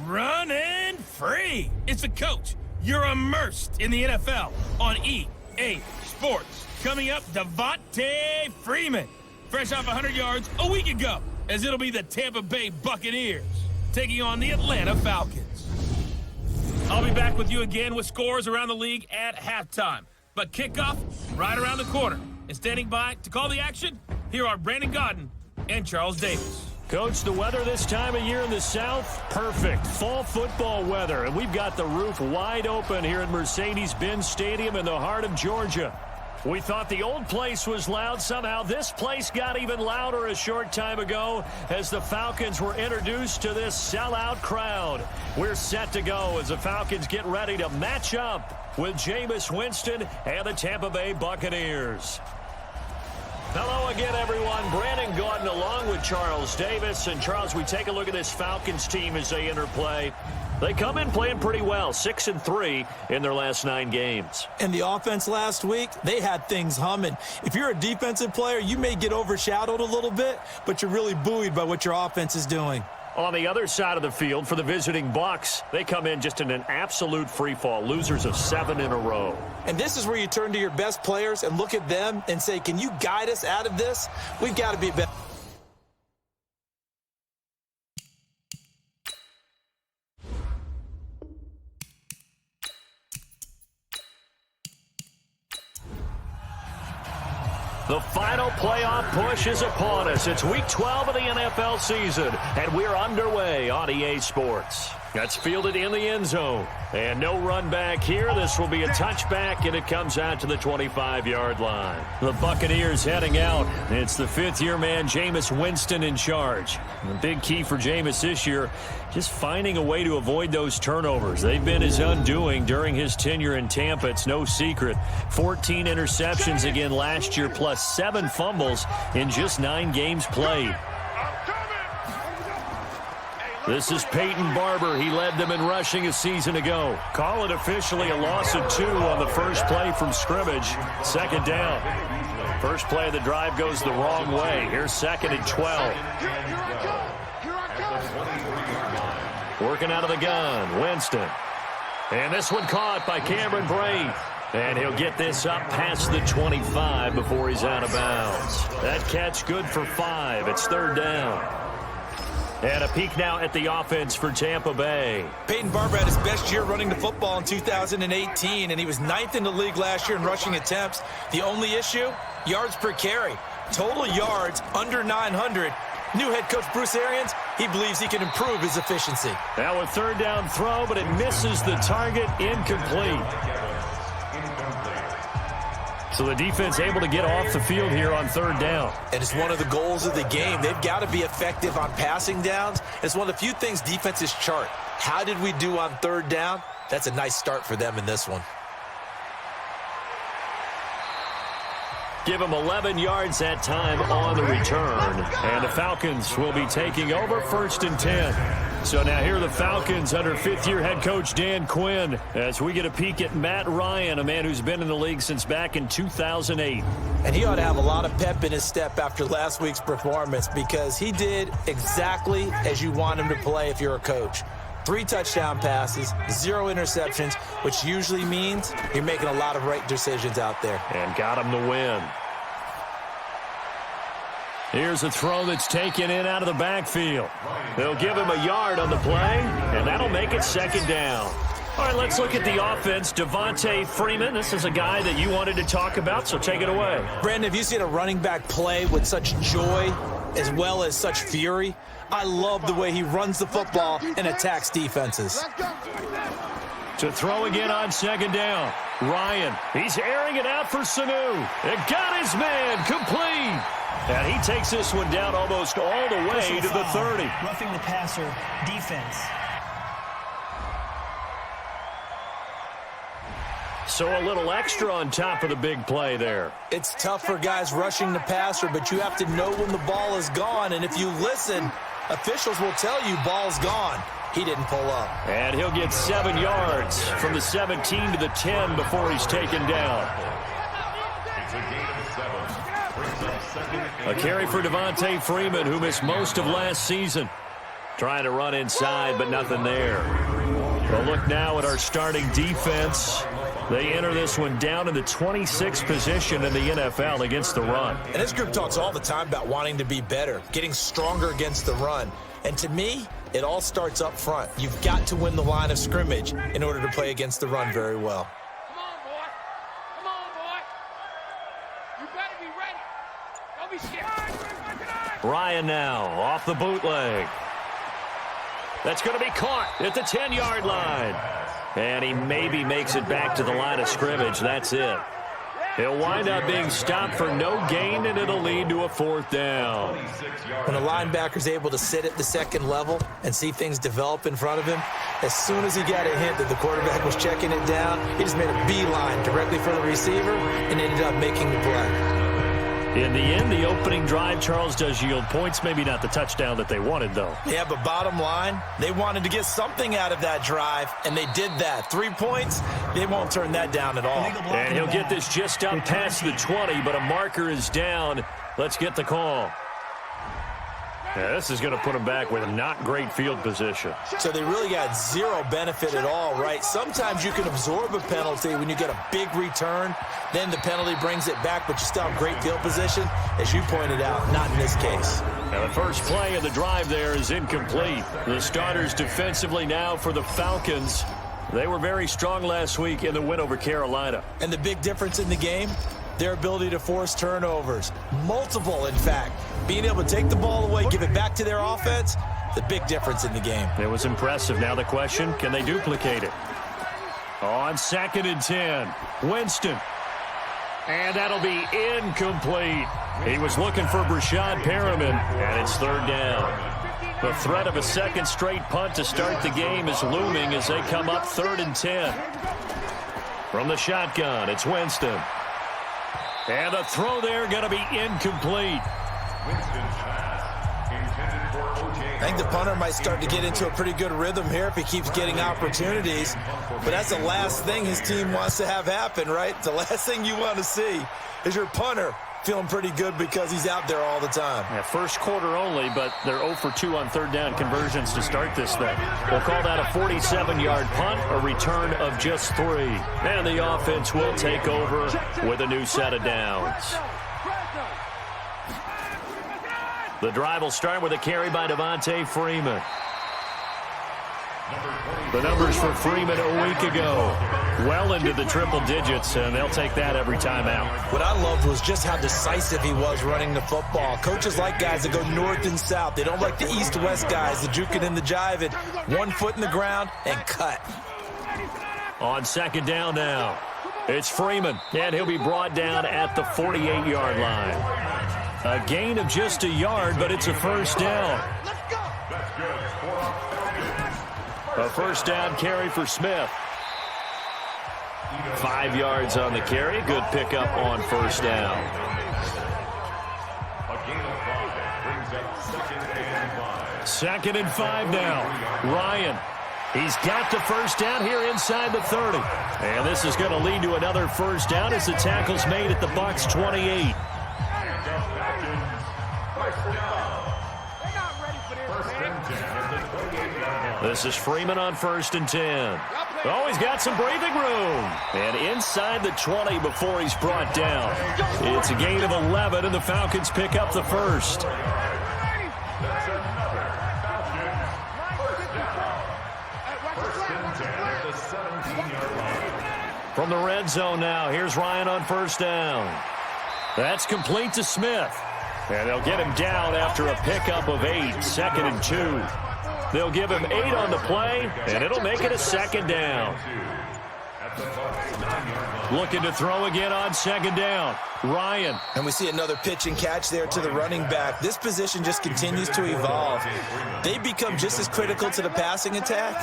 Running free. It's the coach. You're immersed in the NFL on EA Sports. Coming up, Devontae Freeman. Fresh off 100 yards a week ago, as it'll be the Tampa Bay Buccaneers taking on the Atlanta Falcons. I'll be back with you again with scores around the league at halftime. But kickoff right around the corner. And standing by to call the action, here are Brandon Gaudin and Charles Davis. Coach, the weather this time of year in the South, perfect. Fall football weather, and we've got the roof wide open here at Mercedes-Benz Stadium in the heart of Georgia. We thought the old place was loud. Somehow this place got even louder a short time ago as the Falcons were introduced to this sellout crowd. We're set to go as the Falcons get ready to match up with Jameis Winston and the Tampa Bay Buccaneers. Hello again, everyone. Brandon Gaudin along with Charles Davis. And, Charles, we take a look at this Falcons team as they enter play. They come in playing pretty well, 6-3 in their last 9 games. And the offense last week, they had things humming. If you're a defensive player, you may get overshadowed a little bit, but you're really buoyed by what your offense is doing. On the other side of the field for the visiting Bucs, they come in just in an absolute free fall, losers of 7 in a row. And this is where you turn to your best players and look at them and say, can you guide us out of this? We've got to be better. The final playoff push is upon us. It's Week 12 of the NFL season, and we're underway on EA Sports. That's fielded in the end zone. And no run back here. This will be a touchback, and it comes out to the 25-yard line. The Buccaneers heading out. It's the fifth-year man, Jameis Winston, in charge. The big key for Jameis this year, just finding a way to avoid those turnovers. They've been his undoing during his tenure in Tampa. It's no secret. 14 interceptions again last year, plus 7 fumbles in just 9 games played. This is Peyton Barber. He led them in rushing a season ago. Call it officially a loss of 2 on the first play from scrimmage. Second down. First play of the drive goes the wrong way. Here's 2nd and 12. Working out of the gun, Winston. And this one caught by Cameron Brate. And he'll get this up past the 25 before he's out of bounds. That catch good for 5. It's 3rd down. And a peek now at the offense for Tampa Bay. Peyton Barber had his best year running the football in 2018, and he was 9th in the league last year in rushing attempts. The only issue, yards per carry. Total yards under 900. New head coach Bruce Arians, he believes he can improve his efficiency. Now a 3rd down throw, but it misses the target, incomplete. So the defense able to get off the field here on 3rd down. And it's one of the goals of the game. They've got to be effective on passing downs. It's one of the few things defenses chart. How did we do on 3rd down? That's a nice start for them in this one. Give them 11 yards that time on the return. And the Falcons will be taking over 1st and 10. So now here are the Falcons under 5th-year head coach Dan Quinn as we get a peek at Matt Ryan, a man who's been in the league since back in 2008. And he ought to have a lot of pep in his step after last week's performance because he did exactly as you want him to play if you're a coach. 3 touchdown passes, 0 interceptions, which usually means you're making a lot of right decisions out there. And got him to win. Here's a throw that's taken in out of the backfield. They'll give him a yard on the play, and that'll make it 2nd down. All right, let's look at the offense. Devontae Freeman, this is a guy that you wanted to talk about, so take it away. Brandon, have you seen a running back play with such joy as well as such fury? I love the way he runs the football and attacks defenses. To throw again on 2nd down. Ryan, he's airing it out for Sanu. It got his man complete. And he takes this one down almost all the way to the 30. Roughing the passer, defense. So a little extra on top of the big play there. It's tough for guys rushing the passer, but you have to know when the ball is gone. And if you listen, Officials will tell you ball's gone. He didn't pull up. And he'll get 7 yards from the 17 to the 10 before he's taken down. A carry for Devontae Freeman, who missed most of last season. Trying to run inside, but nothing there. We'll look now at our starting defense. They enter this one down in the 26th position in the NFL against the run. And this group talks all the time about wanting to be better, getting stronger against the run. And to me, it all starts up front. You've got to win the line of scrimmage in order to play against the run very well. Come on, boy. Come on, boy. You better be ready. Don't be scared. Ryan now off the bootleg. That's going to be caught at the 10-yard line. And he maybe makes it back to the line of scrimmage. That's it. He'll wind up being stopped for no gain, and it'll lead to a 4th down. When a linebacker's able to sit at the second level and see things develop in front of him, as soon as he got a hint that the quarterback was checking it down, he just made a beeline directly for the receiver and ended up making the play. In the end, the opening drive, Charles, does yield points. Maybe not the touchdown that they wanted, though. Yeah, but bottom line, they wanted to get something out of that drive, and they did that. 3 points, they won't turn that down at all. And he'll get this just up past the 20, but a marker is down. Let's get the call. Yeah, this is going to put them back with not great field position. So they really got zero benefit at all, right? Sometimes you can absorb a penalty when you get a big return. Then the penalty brings it back, but you still have great field position. As you pointed out, not in this case. Now the first play of the drive there is incomplete. The starters defensively now for the Falcons. They were very strong last week in the win over Carolina. And the big difference in the game, their ability to force turnovers. Multiple, in fact. Being able to take the ball away, give it back to their offense, the big difference in the game. It was impressive. Now the question, can they duplicate it? On 2nd and 10, Winston. And that'll be incomplete. He was looking for Brashad Perriman, and it's 3rd down. The threat of a second straight punt to start the game is looming as they come up 3rd and 10. From the shotgun, it's Winston. And the throw there going to be incomplete. I think the punter might start to get into a pretty good rhythm here if he keeps getting opportunities. But that's the last thing his team wants to have happen, right? The last thing you want to see is your punter feeling pretty good because he's out there all the time. Yeah, first quarter only, but they're 0 for 2 on 3rd down conversions to start this thing. We'll call that a 47-yard punt, a return of just 3. And the offense will take over with a new set of downs. The drive will start with a carry by Devontae Freeman. The numbers for Freeman a week ago, well into the triple digits, and they'll take that every time out. What I loved was just how decisive he was running the football. Coaches like guys that go north and south. They don't like the east-west guys, the juking and the jiving. 1 foot in the ground and cut. On 2nd down now, it's Freeman, and he'll be brought down at the 48-yard line. A gain of just a yard, but it's a 1st down. A 1st down carry for Smith. 5 yards on the carry. Good pickup on 1st down. Second and 5 now. Ryan. He's got the 1st down here inside the 30. And this is going to lead to another 1st down as the tackle's made at the Bucs 28. This is Freeman on 1st and 10. Oh, he's got some breathing room. And inside the 20 before he's brought down. It's a gain of 11, and the Falcons pick up the 1st. From the red zone now, here's Ryan on 1st down. That's complete to Smith. And they'll get him down after a pickup of 8, 2nd and 2. They'll give him 8 on the play, and it'll make it a 2nd down. Looking to throw again on 2nd down. Ryan. And we see another pitch and catch there to the running back. This position just continues to evolve. They become just as critical to the passing attack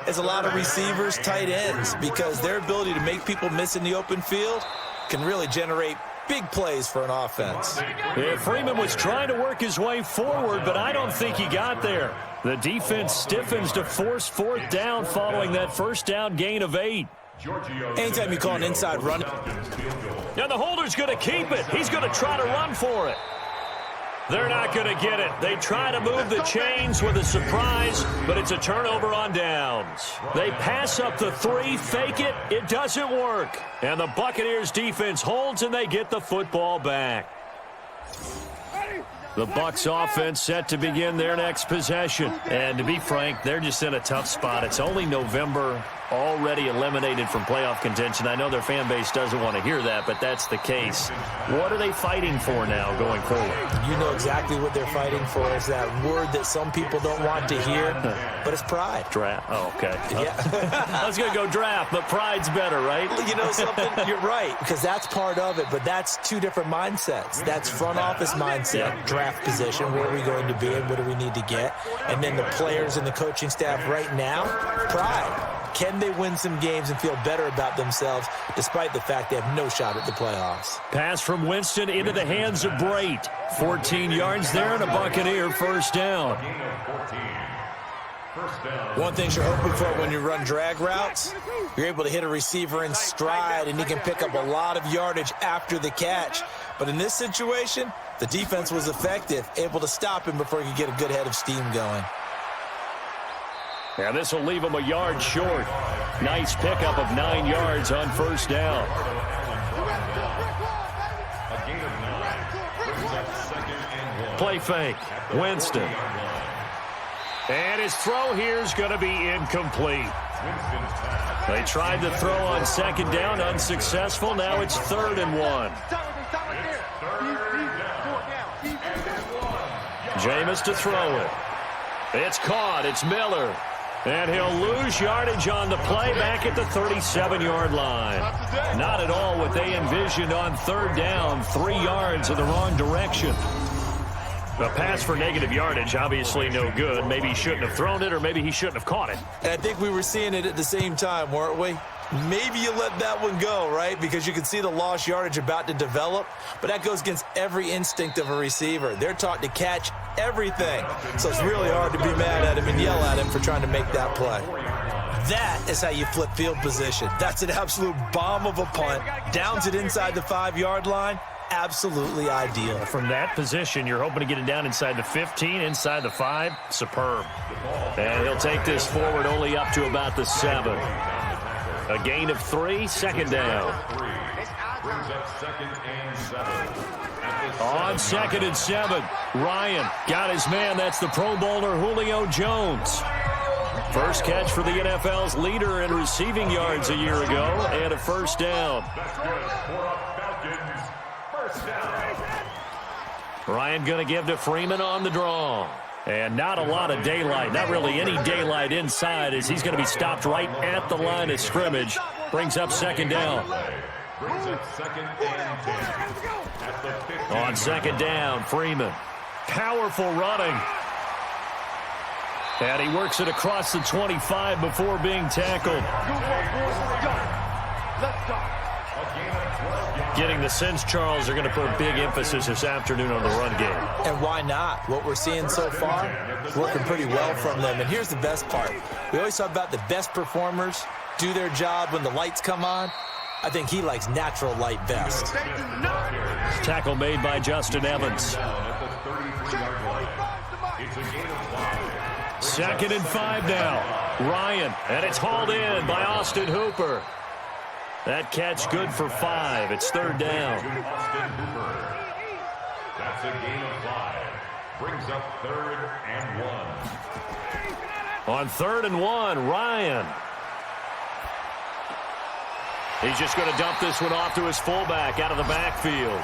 as a lot of receivers, tight ends, because their ability to make people miss in the open field can really generate Big plays for an offense. Yeah, Freeman was trying to work his way forward, but I don't think he got there. The defense stiffens to force fourth down following that first down gain of 8. Anytime you call an inside run. And the holder's going to keep it. He's going to try to run for it. They're not going to get it. They try to move the chains with a surprise, but it's a turnover on downs. They pass up the 3, fake it. It doesn't work. And the Buccaneers defense holds, and they get the football back. The Bucs offense set to begin their next possession. And to be frank, they're just in a tough spot. It's only November, already eliminated from playoff contention. I know their fan base doesn't want to hear that, but that's the case. What are they fighting for now going forward? You know exactly what they're fighting for. Is that word that some people don't want to hear, but it's pride. Draft. Oh, okay. Yeah. I was going to go draft, but pride's better, right? You know something? You're right, because that's part of it, but that's two different mindsets. That's front office mindset, draft position, where are we going to be and what do we need to get? And then the players and the coaching staff right now, pride. Can they win some games and feel better about themselves despite the fact they have no shot at the playoffs? Pass from Winston into the hands of Brait. 14 yards there and a Buccaneer first down. One thing you're hoping for when you run drag routes, you're able to hit a receiver in stride and he can pick up a lot of yardage after the catch. But in this situation, the defense was effective, able to stop him before he could get a good head of steam going. Yeah, this will leave him a yard short. Nice pickup of 9 yards on first down. Play fake. Winston. And his throw here is going to be incomplete. They tried to throw on second down, unsuccessful. Now it's 3rd and 1. Jameis to throw it. It's caught. It's Miller. And he'll lose yardage on the play back at the 37-yard line. Not at all what they envisioned on 3rd down. 3 yards in the wrong direction. A pass for negative yardage, obviously no good. Maybe he shouldn't have thrown it, or maybe he shouldn't have caught it. And I think we were seeing it at the same time, weren't we? Maybe you let that one go, right? Because you can see the lost yardage about to develop. But that goes against every instinct of a receiver. They're taught to catch everything. So it's really hard to be mad at him and yell at him for trying to make that play. That is how you flip field position. That's an absolute bomb of a punt. Downs it inside the 5-yard line. Absolutely ideal. From that position, you're hoping to get it down inside the 15, inside the 5. Superb. And he'll take this forward only up to about the 7. A gain of 3, second down. On 2nd and 7, Ryan got his man. That's the Pro Bowler Julio Jones. First catch for the NFL's leader in receiving yards a year ago, and a first down. Ryan going to give to Freeman on the draw. And not a lot of daylight, not really any daylight inside, as he's going to be stopped right at the line of scrimmage. Brings up second down. On second down, Freeman. Powerful running. And he works it across the 25 before being tackled. Getting the sense, Charles, are going to put big emphasis this afternoon on the run game. And why not? What we're seeing so far, working pretty well from them. And here's the best part. We always talk about the best performers do their job when the lights come on. I think he likes natural light best. Tackle made by Justin Evans. 2nd and 5 now. Ryan, and it's hauled in by Austin Hooper. That catch good for 5. It's 3rd down. That's a gain of 5. Brings up 3rd and 1. On 3rd and 1, Ryan. He's just going to dump this one off to his fullback out of the backfield.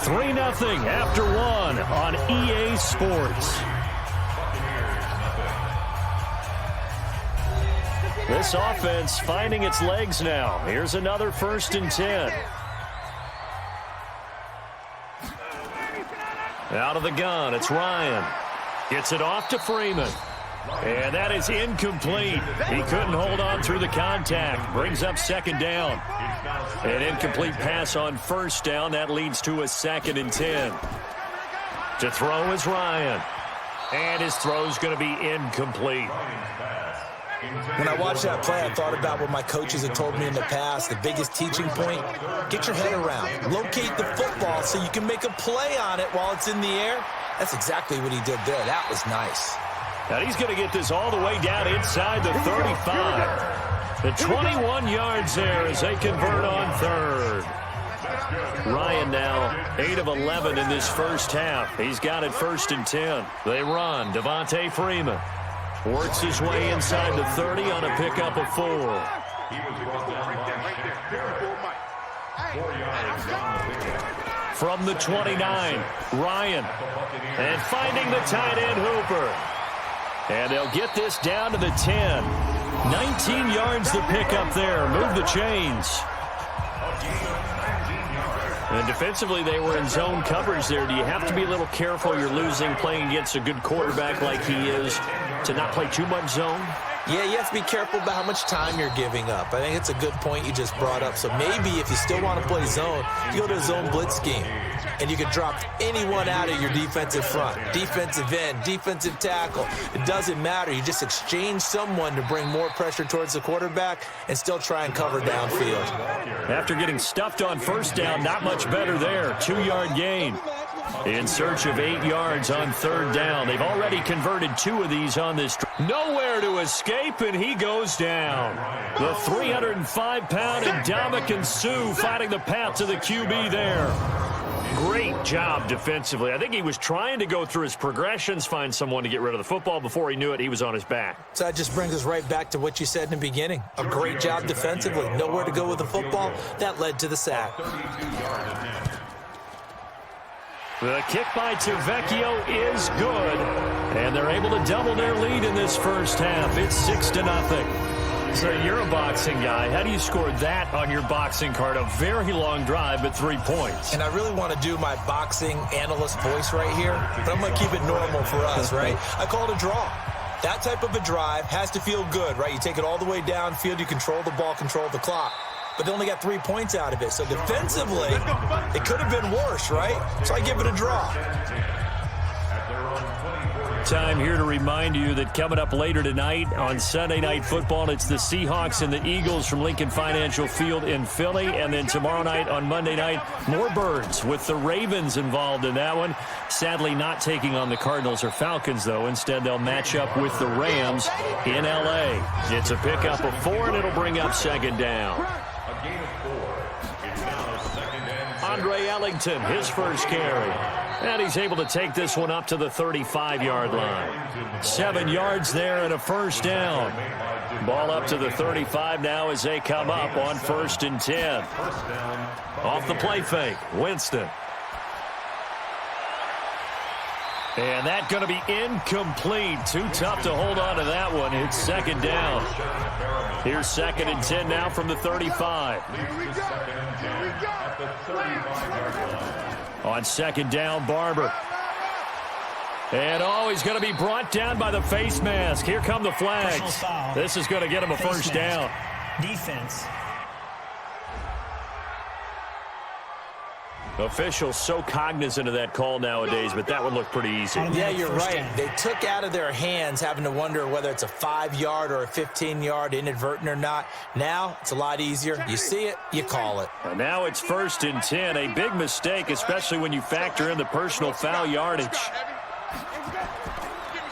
3-0 after 1 on EA Sports. This offense finding its legs now. Here's another 1st and 10. Out of the gun, it's Ryan. Gets it off to Freeman. And that is incomplete. He couldn't hold on through the contact. Brings up second down. An incomplete pass on first down. That leads to a 2nd and 10. To throw is Ryan. And his throw is going to be incomplete. When I watched that play, I thought about what my coaches had told me in the past. The biggest teaching point, get your head around. Locate the football so you can make a play on it while it's in the air. That's exactly what he did there. That was nice. Now he's going to get this all the way down inside the 35. The 21 yards there as they convert on third. Ryan now 8 of 11 in this first half. He's got it 1st and 10. They run. Devontae Freeman works his way inside the 30 on a pickup of 4. From the 29, Ryan. And finding the tight end Hooper. And they'll get this down to the 10. 19 yards to pick up there. Move the chains. And defensively, they were in zone coverage there. Do you have to be a little careful? You're losing playing against a good quarterback like he is to not play too much zone? Yeah, you have to be careful about how much time you're giving up. I think it's a good point you just brought up. So maybe if you still want to play zone, you go to a zone blitz scheme. And you can drop anyone out of your defensive front. Defensive end, defensive tackle. It doesn't matter. You just exchange someone to bring more pressure towards the quarterback and still try and cover downfield. After getting stuffed on first down, not much better there. 2-yard gain. In search of 8 yards on third down. They've already converted 2 of these on this. Nowhere to escape, and he goes down. The 305-pound Ndamukong Suh fighting the path to the QB there. Great job defensively. I think he was trying to go through his progressions, find someone to get rid of the football. Before he knew it, he was on his back. So that just brings us right back to what you said in the beginning. A great job defensively. Nowhere to go with the football. That led to the sack. The kick by Tavecchio is good. And they're able to double their lead in this first half. It's 6-0. So you're a boxing guy. How do you score that on your boxing card? A very long drive, but 3 points. And I really want to do my boxing analyst voice right here, but I'm going to keep it normal for us, right? I call it a draw. That type of a drive has to feel good, right? You take it all the way downfield, you control the ball, control the clock. But they only got 3 points out of it. So defensively, it could have been worse, right? So I give it a draw. Time here to remind you that coming up later tonight on Sunday Night Football, it's the Seahawks and the Eagles from Lincoln Financial Field in Philly. And then tomorrow night on Monday night, more Birds with the Ravens involved in that one. Sadly not taking on the Cardinals or Falcons, though. Instead, they'll match up with the Rams in L.A. It's a pickup of 4, and it'll bring up second down. Andre Ellington, his first carry. And he's able to take this one up to the 35-yard line. 7 yards there and a first down. Ball up to the 35 now as they come up on 1st and 10. Off the play fake, Winston. And that's going to be incomplete. Too tough to hold on to that one. It's second down. Here's 2nd and 10 now from the 35. On second down, Barber. And he's going to be brought down by the face mask. Here come the flags. This is going to get him a first down. Defense. Officials so cognizant of that call nowadays, but that one looked pretty easy. Yeah, you're right. They took out of their hands having to wonder whether it's a 5-yard or a 15-yard, inadvertent or not. Now it's a lot easier. You see it, you call it. And now it's 1st and 10. A big mistake, especially when you factor in the personal foul yardage.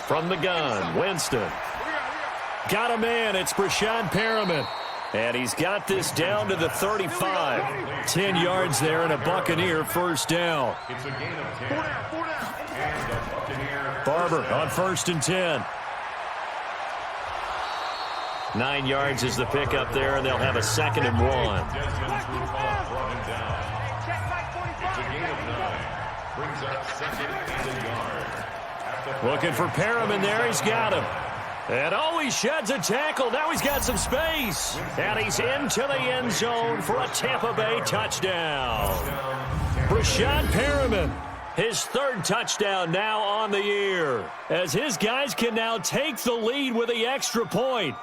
From the gun, Winston. Got a man. It's Brashad Perriman. And he's got this down to the 35. 10 yards there and a Buccaneer first down. It's a gain of 10. And the Buccaneer. Barber on 1st and 10. 9 yards is the pickup there, and they'll have a 2nd and 1. It's a gain of 9. Brings up 2nd and a yard. Looking for Perriman there. He's got him. And he sheds a tackle. Now he's got some space. And he's into the end zone for a Tampa Bay touchdown. Brashad Perriman His third touchdown now on the year, as his guys can now take the lead with the extra point.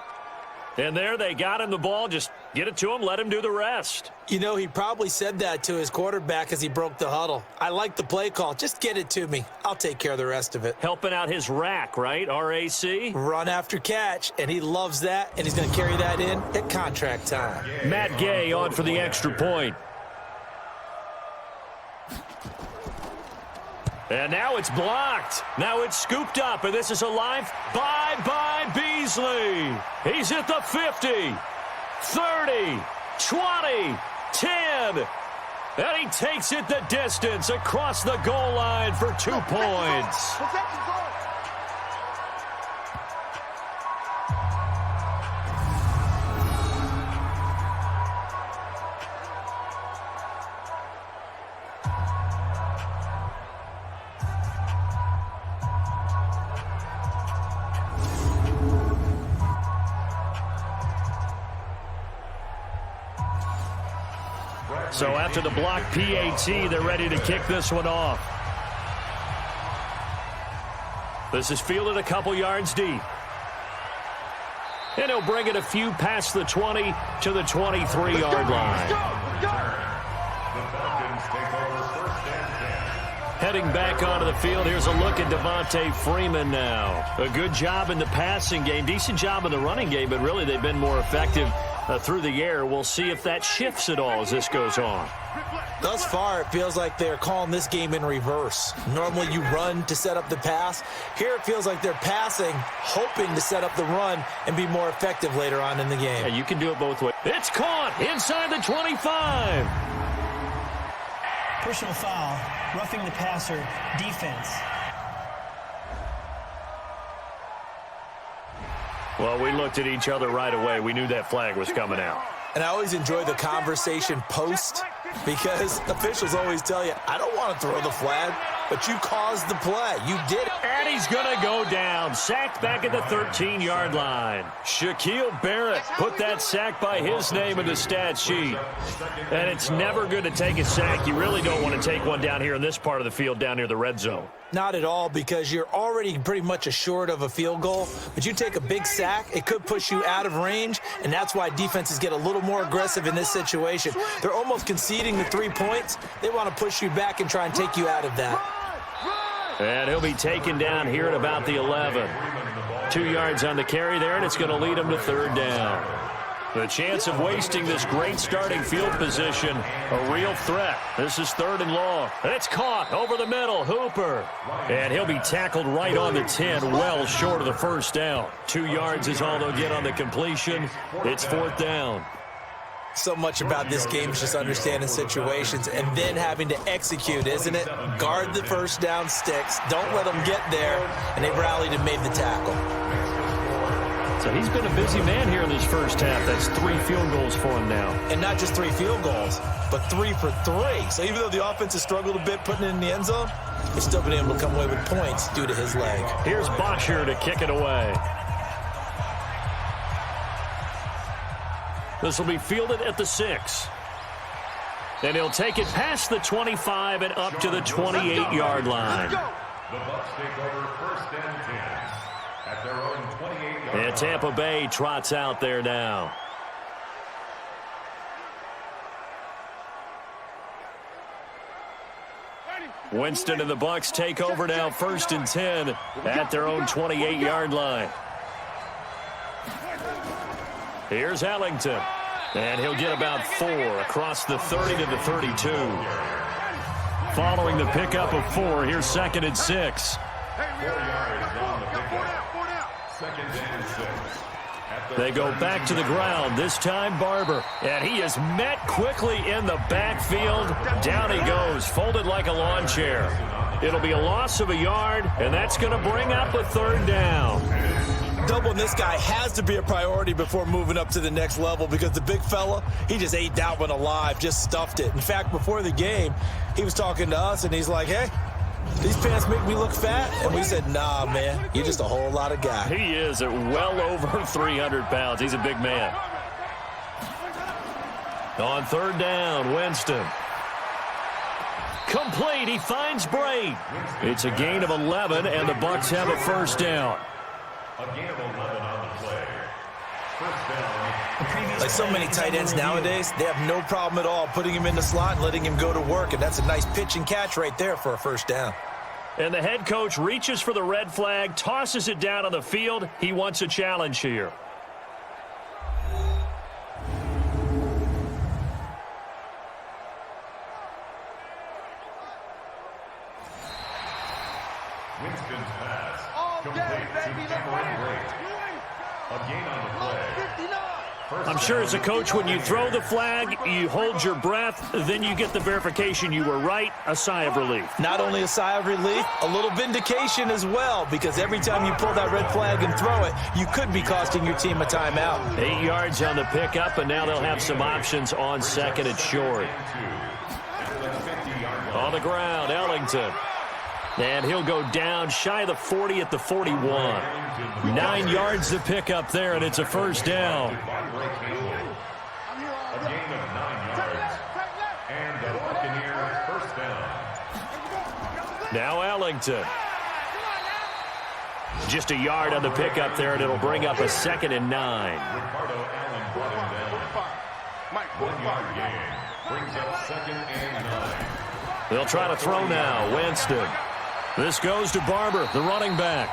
And there they got him the ball. Just get it to him, let him do the rest. You know, he probably said that to his quarterback as he broke the huddle. I like the play call. Just get it to me. I'll take care of the rest of it. Helping out his rack, right? RAC? Run after catch, and he loves that, and he's going to carry that in at contract time. Matt Gay on for the extra point. And now it's blocked. Now it's scooped up, and this is a live by Beasley. He's at the 50, 30, 20, 10. And he takes it the distance across the goal line for 2 points. So after the block PAT, they're ready to kick this one off. This is fielded a couple yards deep. And he'll bring it a few past the 20 to the 23-yard line. The Falcons take over first and 10. Heading back onto the field, here's a look at Devontae Freeman now. A good job in the passing game, decent job in the running game, but really they've been more effective through the air. We'll see if that shifts at all as this goes on. Thus far, it feels like they're calling this game in reverse. Normally you run to set up the pass. Here it feels like they're passing, hoping to set up the run and be more effective later on in the game. Yeah, you can do it both ways. It's caught inside the 25. Personal foul, roughing the passer, defense. Well, we looked at each other right away. We knew that flag was coming out. And I always enjoy the conversation post because officials always tell you, I don't want to throw the flag, but you caused the play. You did it. And he's going to go down. Sacked back at the 13-yard line. Shaquille Barrett put that sack by his name in the stat sheet. And it's never good to take a sack. You really don't want to take one down here in this part of the field, down near the red zone. Not at all, because you're already pretty much assured of a field goal. But you take a big sack, it could push you out of range, and that's why defenses get a little more aggressive in this situation. They're almost conceding the 3 points. They want to push you back and try and take you out of that. And he'll be taken down here at about the 11. 2 yards on the carry there, and it's going to lead him to third down. The chance of wasting this great starting field position, a real threat. This is 3rd and long. It's caught over the middle, Hooper. And he'll be tackled right on the 10, well short of the first down. 2 yards is all they'll get on the completion. It's 4th down. So much about this game is just understanding situations and then having to execute, isn't it? Guard the first down sticks. Don't let them get there. And they rallied and made the tackle. So he's been a busy man here in this first half. That's 3 field goals for him now. And not just 3 field goals, but 3 for 3. So even though the offense has struggled a bit putting it in the end zone, they've still been able to come away with points due to his leg. Here's Bosher to kick it away. This will be fielded at the 6. And he'll take it past the 25 and up to the 28-yard line. The Bucs take over first and 10 at their own 28-yard line. And Tampa Bay trots out there now. Winston and the Bucs take over now, 1st and 10 at their own 28-yard line. Here's Ellington, and he'll get about 4 across the 30 to the 32. Following the pickup of 4, here's 2nd and 6. 4 yards on the pickup. 2nd and 6. They go back to the ground, this time Barber. And he is met quickly in the backfield. Down he goes, folded like a lawn chair. It'll be a loss of a yard, and that's going to bring up a 3rd down. Doubling this guy has to be a priority before moving up to the next level because the big fella, he just ate that one alive, just stuffed it. In fact, before the game, he was talking to us, and he's like, hey, these pants make me look fat? And we said, nah, man, you're just a whole lot of guy. He is at well over 300 pounds. He's a big man. On 3rd down, Winston. Complete. He finds Braid. It's a gain of 11, and the Bucs have a first down. A gain of 11 on the play. First down. Like so many tight ends nowadays, they have no problem at all putting him in the slot and letting him go to work, and that's a nice pitch and catch right there for a first down. And the head coach reaches for the red flag, tosses it down on the field. He wants a challenge here. Winston's pass. Complete to Tampa. A gain on the play. I'm sure as a coach, when you throw the flag, you hold your breath, then you get the verification you were right, a sigh of relief. Not only a sigh of relief, a little vindication as well, because every time you pull that red flag and throw it, you could be costing your team a timeout. 8 yards on the pickup, and now they'll have some options on second and short. On the ground, Ellington. And he'll go down shy of the 40 at the 41. 9 yards to pick up there, and it's a first down. A gain of 9 yards. And the Buccaneers first down. Now Ellington. Just a yard on the pickup there, and it'll bring up a 2nd and 9. Ricardo Allen brought him down. 1 yard gain. Brings up 2nd and 9. They'll try to throw now. Winston. This goes to Barber, the running back.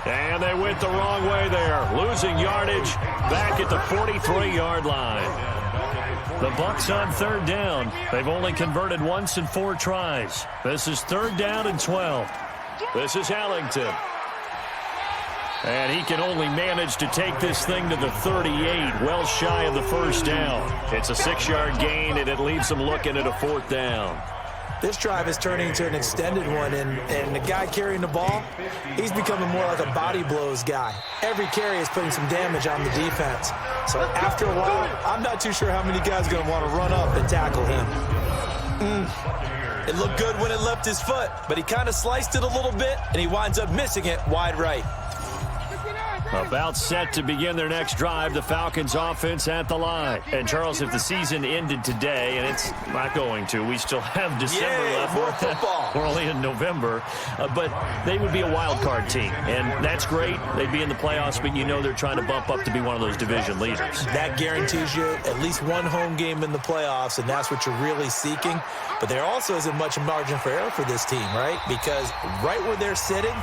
And they went the wrong way there. Losing yardage back at the 43-yard line. The Bucs on third down. They've only converted once in 4 tries. This is 3rd down and 12. This is Ellington. And he can only manage to take this thing to the 38, well shy of the first down. It's a 6-yard gain, and it leaves them looking at a 4th down. This drive is turning into an extended one, and the guy carrying the ball, he's becoming more like a body blows guy. Every carry is putting some damage on the defense. So after a while, I'm not too sure how many guys are going to want to run up and tackle him. It looked good when it left his foot, but he kind of sliced it a little bit, and he winds up missing it wide right. About set to begin their next drive, the Falcons offense at the line. And Charles, if the season ended today, and it's not going to, we still have December left. More football. We're only in November, but they would be a wild card team, and that's great. They'd be in the playoffs, but you know they're trying to bump up to be one of those division leaders. That guarantees you at least one home game in the playoffs, and that's what you're really seeking. But there also isn't much margin for error for this team, right? Because right where they're sitting,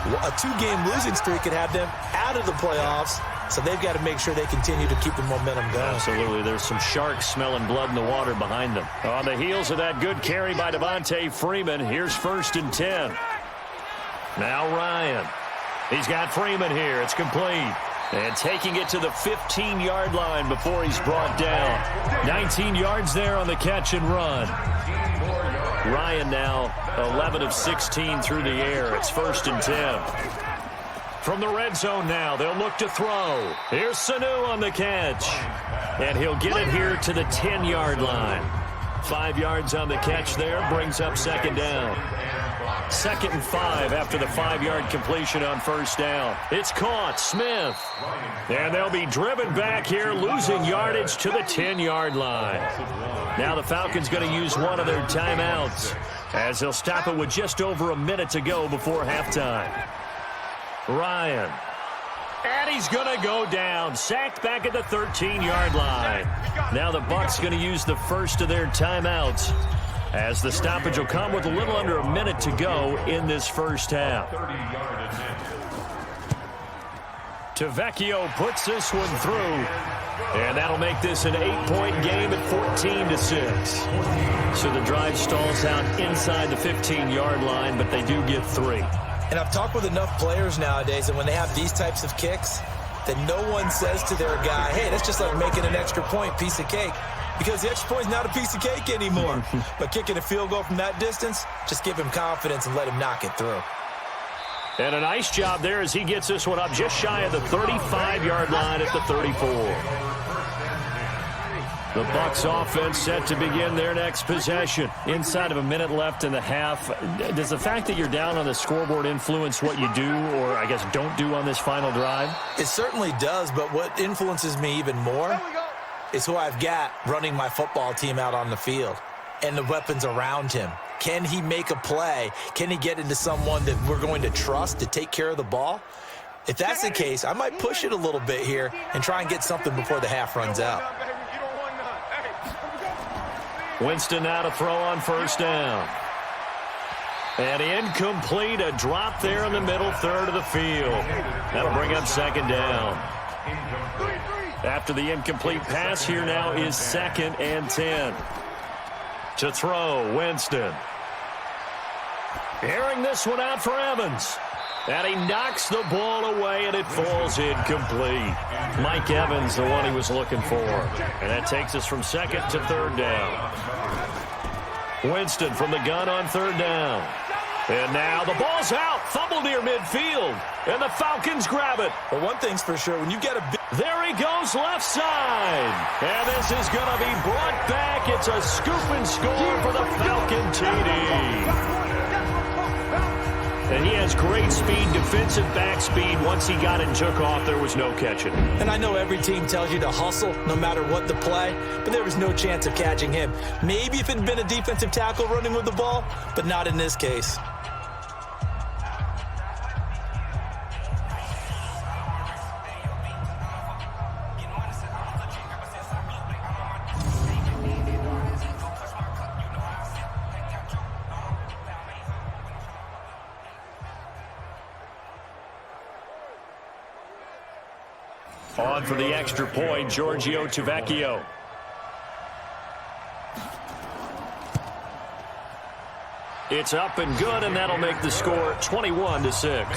a 2-game losing streak could have them out of the playoffs, so they've got to make sure they continue to keep the momentum going. Absolutely. There's some sharks smelling blood in the water behind them. On the heels of that good carry by Devontae Freeman, here's 1st and 10. Now Ryan. He's got Freeman here. It's complete. And taking it to the 15-yard line before he's brought down. 19 yards there on the catch and run. Ryan now 11 of 16 through the air. It's 1st and 10. From the red zone now, they'll look to throw. Here's Sanu on the catch. And he'll get it here to the 10-yard line. 5 yards on the catch there, brings up 2nd down. 2nd and 5 after the 5-yard completion on 1st down. It's caught, Smith. And they'll be driven back here, losing yardage to the 10-yard line. Now the Falcons going to use one of their timeouts as they'll stop it with just over a minute to go before halftime. Ryan. And he's going to go down. Sacked back at the 13-yard line. Now the Bucs going to use the first of their timeouts as the stoppage will come with a little under a minute to go in this first half. Tavecchio puts this one through, and that'll make this an 8-point game at 14-6. So the drive stalls out inside the 15-yard line, but they do get 3. And I've talked with enough players nowadays, and when they have these types of kicks, that no one says to their guy, hey, that's just like making an extra point, piece of cake. Because the extra point is not a piece of cake anymore. But kicking a field goal from that distance, just give him confidence and let him knock it through. And a nice job there as he gets this one up just shy of the 35-yard line at the 34. The Bucs offense set to begin their next possession. Inside of a minute left in the half. Does the fact that you're down on the scoreboard influence what you do, or I guess don't do on this final drive? It certainly does, but what influences me even more is who I've got running my football team out on the field and the weapons around him. Can he make a play? Can he get into someone that we're going to trust to take care of the ball? If that's the case, I might push it a little bit here and try and get something before the half runs out. Winston now to throw on first down. And incomplete, a drop there in the middle third of the field. That'll bring up second down. After the incomplete pass, here now is 2nd and 10. To throw, Winston. Airing this one out for Evans. And he knocks the ball away, and it falls incomplete. Mike Evans, the one he was looking for. And that takes us from 2nd to 3rd down. Winston from the gun on 3rd down. And now the ball's out. Fumble near midfield. And the Falcons grab it. Well, one thing's for sure. When you get a big... There he goes left side. And this is going to be brought back. It's a scoop and score for the Falcon TD. And he has great speed, defensive back speed. Once he got it and took off, there was no catching. And I know every team tells you to hustle no matter what the play, but there was no chance of catching him. Maybe if it had been a defensive tackle running with the ball, but not in this case. On for the extra point, Giorgio Tavecchio. It's up and good, and that'll make the score 21-6.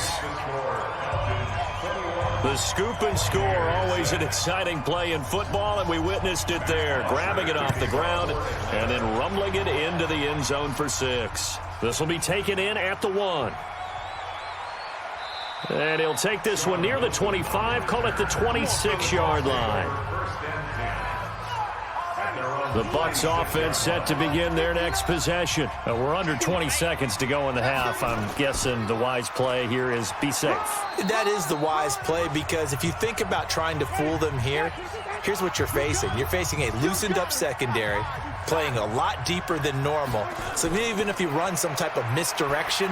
The scoop and score, always an exciting play in football, and we witnessed it there. Grabbing it off the ground and then rumbling it into the end zone for 6. This will be taken in at the 1. And he'll take this one near the 25, call it the 26-yard line. The Bucs offense set to begin their next possession. We're under 20 seconds to go in the half. I'm guessing the wise play here is be safe. That is the wise play, because if you think about trying to fool them here, here's what you're facing. You're facing a loosened-up secondary, playing a lot deeper than normal. So even if you run some type of misdirection,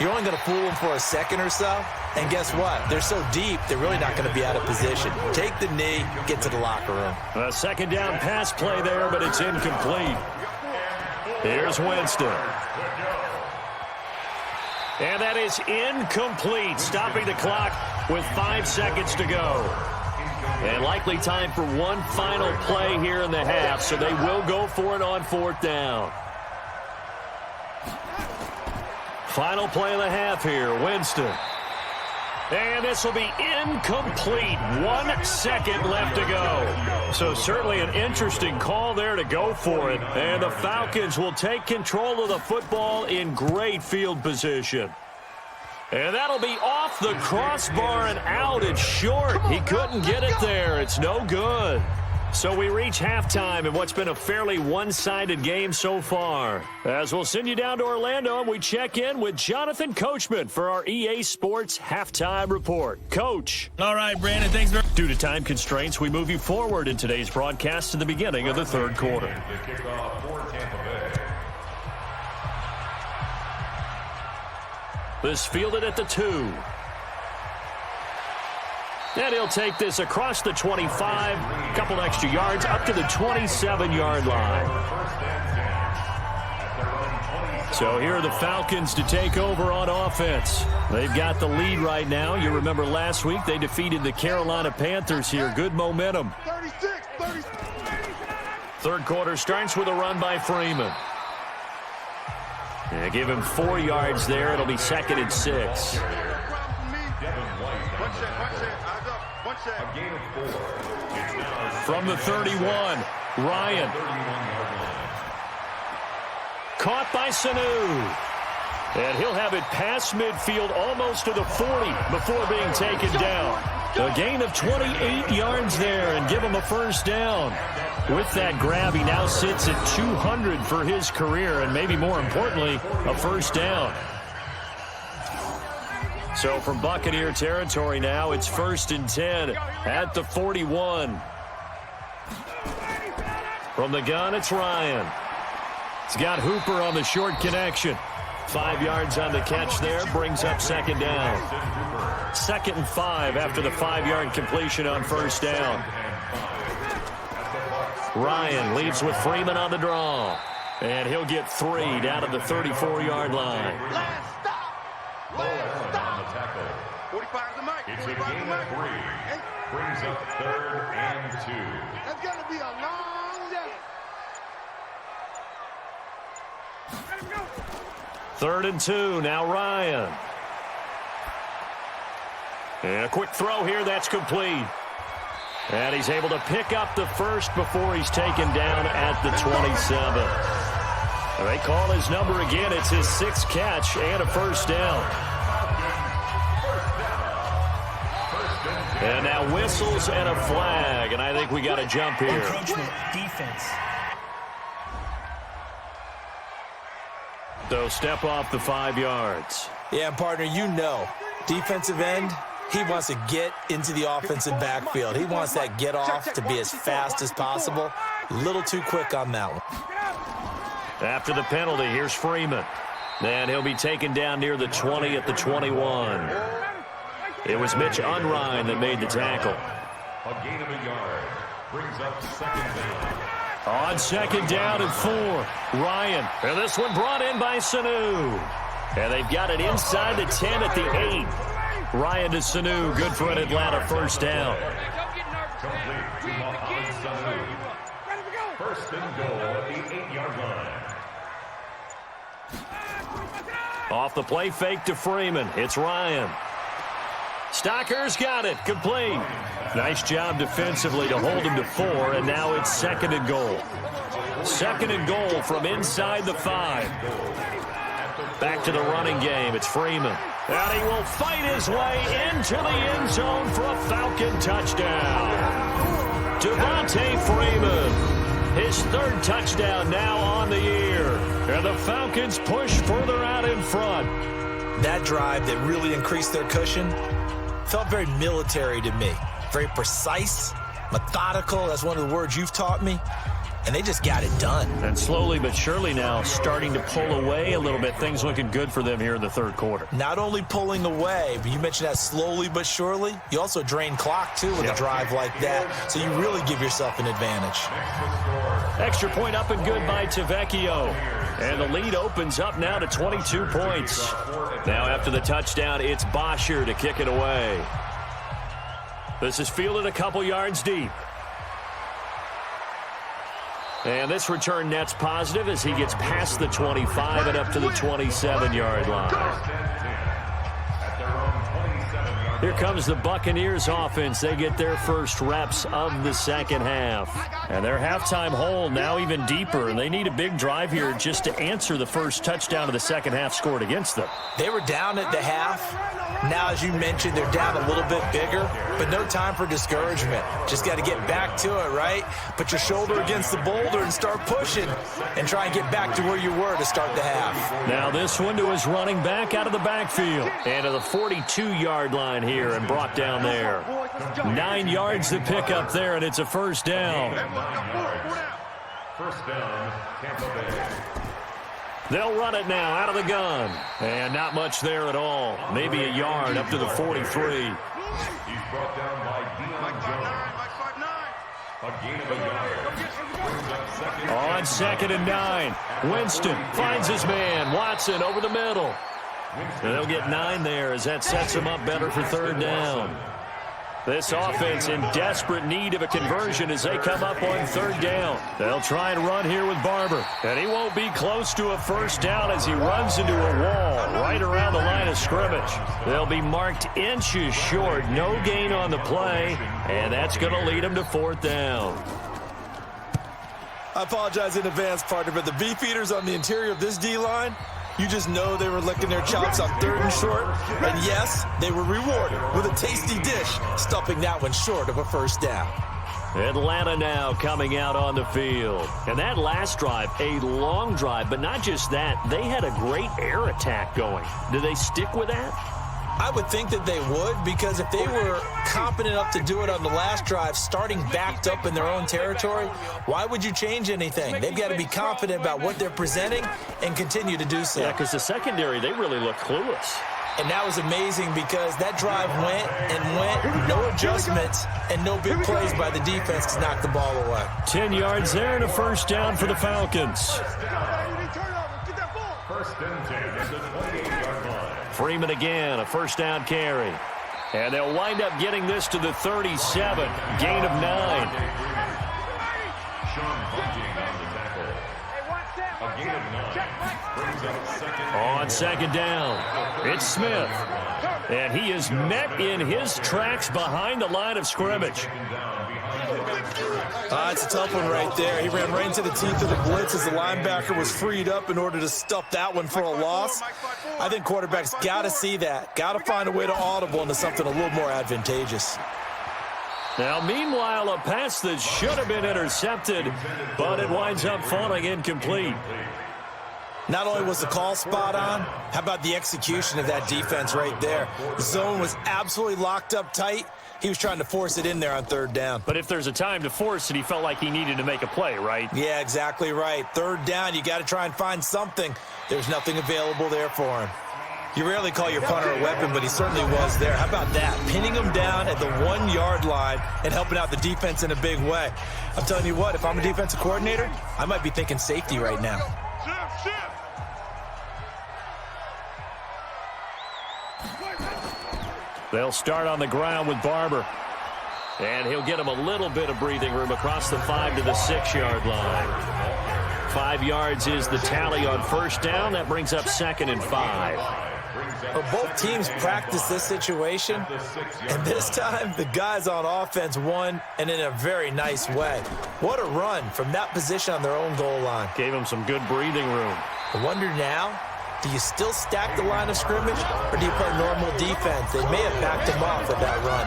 you're only going to fool them for a second or so. And guess what? They're so deep, they're really not going to be out of position. Take the knee, get to the locker room. A second down pass play there, but it's incomplete. Here's Winston. And that is incomplete, stopping the clock with 5 seconds to go. And likely time for one final play here in the half, so they will go for it on 4th down. Final play of the half here, Winston. And this will be incomplete. 1 second left to go. So certainly an interesting call there to go for it. And the Falcons will take control of the football in great field position. And that'll be off the crossbar and out. It's short. He couldn't get it there. It's no good. So we reach halftime in what's been a fairly one-sided game so far. As we'll send you down to Orlando, and we check in with Jonathan Coachman for our EA Sports Halftime Report. Coach. All right, Brandon, thanks very much. Due to time constraints, we move you forward in today's broadcast to the beginning of the 3rd quarter. The kickoff for Tampa Bay. This fielded at the 2. And he'll take this across the 25, a couple extra yards, up to the 27-yard line. So here are the Falcons to take over on offense. They've got the lead right now. You remember last week they defeated the Carolina Panthers here. Good momentum. 3rd quarter starts with a run by Freeman. And give him 4 yards there. It'll be 2nd and 6. From the 31, Ryan. Caught by Sanu. And he'll have it past midfield almost to the 40 before being taken down. A gain of 28 yards there and give him a 1st down. With that grab, he now sits at 200 for his career, and maybe more importantly, a 1st down. So from Buccaneer territory now, it's 1st and 10 at the 41. From the gun, it's Ryan. He's got Hooper on the short connection. 5 yards on the catch there, brings up second down. 2nd and 5 after the 5-yard completion on first down. Ryan leads with Freeman on the draw. And he'll get 3 down at the 34-yard line. Last stop. 45 the mic. It's a gain of 3. Brings up 3rd and 2. That's going to be a long day. Let him go. 3rd and 2, now Ryan. And a quick throw here, that's complete. And he's able to pick up the first before he's taken down at the 27. They call his number again. It's his 6th catch and a first down. And now whistles and a flag, and I think we got a jump here. Encroachment defense. So step off the 5 yards. Yeah, partner, you know, defensive end, he wants to get into the offensive backfield. He wants that get off to be as fast as possible. A little too quick on that one. After the penalty, here's Freeman. And he'll be taken down near the 20 at the 21. It was Mitch Unrein that made the tackle. A gain of a yard. Brings up 2nd down. On 2nd down and 4, Ryan. And this one brought in by Sanu. And they've got it inside the 10 at the 8. Ryan to Sanu, good for an Atlanta first down. Complete to Mohamed Sanu. 1st and goal at the 8-yard line. Off the play fake to Freeman. It's Ryan. Stocker's got it. Complete. Nice job defensively to hold him to 4, and now it's 2nd and goal. 2nd and goal from inside the 5. Back to the running game. It's Freeman. And he will fight his way into the end zone for a Falcon touchdown. Devontae Freeman, his 3rd touchdown now on the year. And the Falcons push further out in front. That drive that really increased their cushion felt very military to me. Very precise, methodical. That's one of the words you've taught me. And they just got it done. And slowly but surely now starting to pull away a little bit. Things looking good for them here in the 3rd quarter. Not only pulling away, but you mentioned that slowly but surely. You also drain clock, too, with a drive like that. So you really give yourself an advantage. Extra point up and good by Tavecchio. And the lead opens up now to 22 points. Now after the touchdown, it's Bosher to kick it away. This is fielded a couple yards deep. And this return net's positive as he gets past the 25 and up to the 27-yard line. Here comes the Buccaneers offense. They get their first reps of the 2nd half. And their halftime hole now even deeper, and they need a big drive here just to answer the first touchdown of the 2nd half scored against them. They were down at the half. Now, as you mentioned, they're down a little bit bigger, but no time for discouragement. Just got to get back to it, right? Put your shoulder against the boulder and start pushing and try and get back to where you were to start the half. Now this one to his running back out of the backfield. And to the 42-yard line here and brought down there. 9 yards to pick up there, and it's a first down. First down, Tampa Bay. They'll run it now out of the gun. And not much there at all. Maybe a yard up to the 43. He's brought down by Deion Jones. A gain of a yard. Brings up 2nd. On 2nd and 9. Winston finds his man. Watson over the middle. And they'll get 9 there as that sets them up better for 3rd down. This offense in desperate need of a conversion as they come up on 3rd down. They'll try and run here with Barber. And he won't be close to a first down as he runs into a wall right around the line of scrimmage. They'll be marked inches short. No gain on the play. And that's going to lead them to 4th down. I apologize in advance, partner, but the beef eaters on the interior of this D-line, you just know they were licking their chops on 3rd and short. And yes, they were rewarded with a tasty dish, stuffing that one short of a first down. Atlanta now coming out on the field. And that last drive, a long drive, but not just that. They had a great air attack going. Do they stick with that? I would think that they would, because if they were competent enough to do it on the last drive, starting backed up in their own territory, why would you change anything? They've got to be confident about what they're presenting and continue to do so. Yeah, because the secondary, they really look clueless. And that was amazing because that drive went and went, no adjustments, and no big plays by the defense to knock the ball away. 10 yards there and a first down for the Falcons. First and 10 at the 28-yard line. Freeman again, a first down carry. And they'll wind up getting this to the 37, gain of 9. Sean Bunting on the tackle. A gain of 9. Brings up second. On second down, it's Smith. And he is met in his tracks behind the line of scrimmage. It's a tough one right there. He ran right into the teeth of the blitz as the linebacker was freed up in order to stuff that one for a loss. I think quarterbacks got to see that. Got to find a way to audible into something a little more advantageous. Now, meanwhile, a pass that should have been intercepted, but it winds up falling incomplete. Not only was the call spot on, how about the execution of that defense right there? The zone was absolutely locked up tight. He was trying to force it in there on third down. But if there's a time to force it, he felt like he needed to make a play, right? Yeah, exactly right. Third down, you got to try and find something. There's nothing available there for him. You rarely call your punter a weapon, but he certainly was there. How about that? Pinning him down at the 1-yard line and helping out the defense in a big way. I'm telling you what, if I'm a defensive coordinator, I might be thinking safety right now. They'll start on the ground with Barber. And he'll get him a little bit of breathing room across the 5 to the 6-yard line. 5 yards is the tally on first down. That brings up second and 5. Well, both teams practice this situation, and this time the guys on offense won, and in a very nice way. What a run from that position on their own goal line. Gave him some good breathing room. I wonder now, do you still stack the line of scrimmage, or do you play normal defense? They may have backed them off with that run.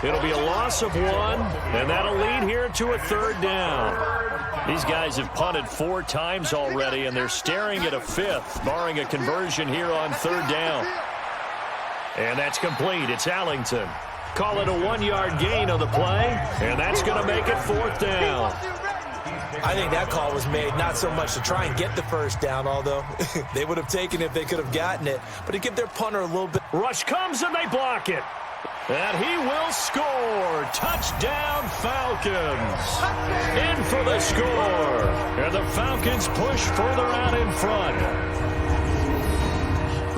It'll be a loss of 1, and that'll lead here to a third down. These guys have punted 4 times already, and they're staring at a 5th, barring a conversion here on third down. And that's complete. It's Allington. Call it a 1-yard gain on the play, and that's going to make it fourth down. I think that call was made not so much to try and get the first down, although they would have taken it if they could have gotten it, but to give their punter a little bit. Rush comes, and they block it. And he will score. Touchdown, Falcons. In for the score. And the Falcons push further out in front.